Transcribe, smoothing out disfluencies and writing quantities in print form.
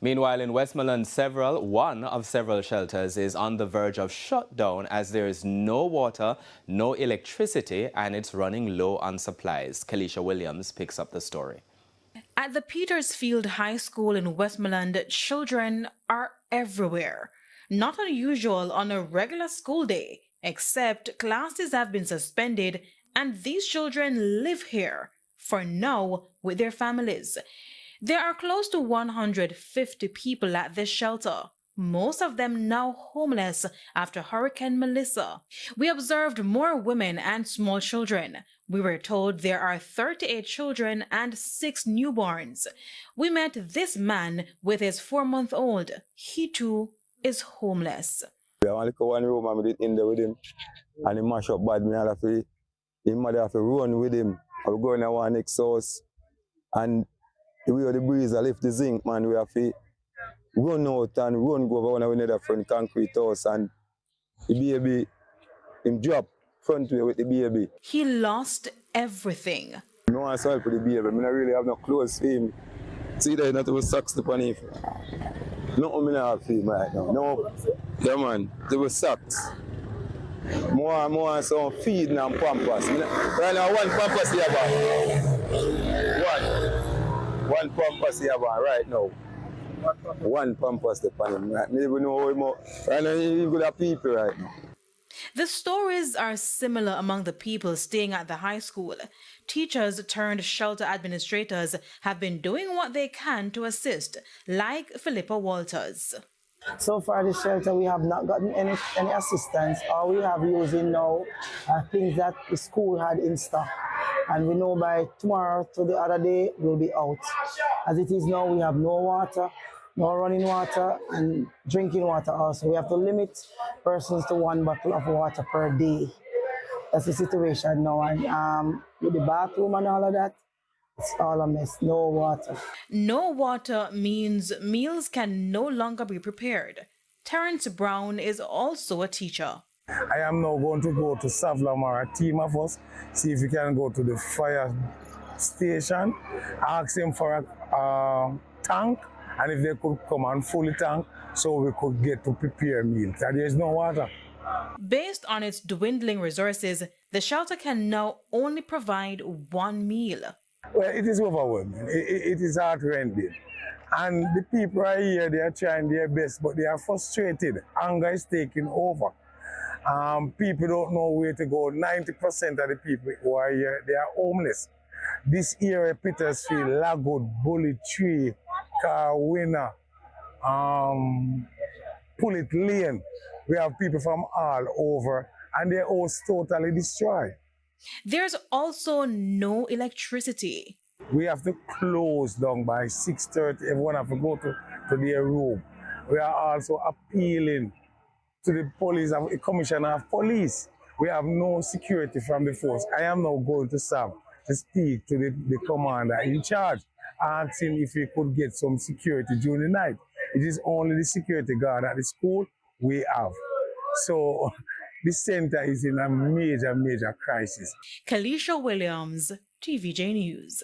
Meanwhile, in Westmoreland, one of several shelters is on the verge of shutdown as there is no water, no electricity, and it's running low on supplies. Kalisha Williams picks up the story. At the Petersfield High School in Westmoreland, children are everywhere. Not unusual on a regular school day, except classes have been suspended and these children live here, for now, with their families. There are close to 150 people at this shelter, most of them now homeless after Hurricane Melissa. We observed more women and small children. We were told there are 38 children and 6 newborns. We met this man with his 4-month-old. He too is homeless. I only go one room and we did in there with him. And he mash up bad. His mother have to run with him. I will go in our next house. And the way the breeze I lift the zinc, man, we have to run out and run go over one of another front concrete house. And the baby, him drop front way with the baby. He lost everything. No one help with the baby. I don't really have no clothes for him. See there, not even socks to put him. Nothing I have for him right now. No, yeah man, there were socks. More some feeding and pampers. Right now, one pampers here, one pampers here, right now. One pampers upon him. Right? Me even know how more. Right now, you got a people right now. The stories are similar among the people staying at the high school. Teachers turned shelter administrators have been doing what they can to assist, like Philippa Walters. So far, the shelter, we have not gotten any assistance. All we have using now are things that the school had in stock. And we know by tomorrow to the other day, we'll be out. As it is now, we have no water, no running water, and drinking water also. We have to limit persons to 1 bottle of water per day. That's the situation now. And with the bathroom and all of that, it's all a mess, no water. No water means meals can no longer be prepared. Terrence Brown is also a teacher. I am now going to go to Savlamar, a team of us, see if we can go to the fire station, ask them for a tank, and if they could come and full the tank so we could get to prepare meals. And there's no water. Based on its dwindling resources, the shelter can now only provide 1 meal. Well, it is overwhelming. It is heart-rending. And the people are here, they are trying their best, but they are frustrated. Anger is taking over. People don't know where to go. 90% of the people who are here, they are homeless. This area, Petersfield, Lagood, Bully Tree, Carwinner, Pullet Lane, we have people from all over, and their house totally destroyed. There's also no electricity. We have to close down by 6:30. Everyone have to go to their room. We are also appealing to the police, the commissioner of police. We have no security from the force. I am now going to Sam to speak to the commander in charge, asking if he could get some security during the night. It is only the security guard at the school we have. So the center is in a major crisis. Kalisha Williams, TVJ News.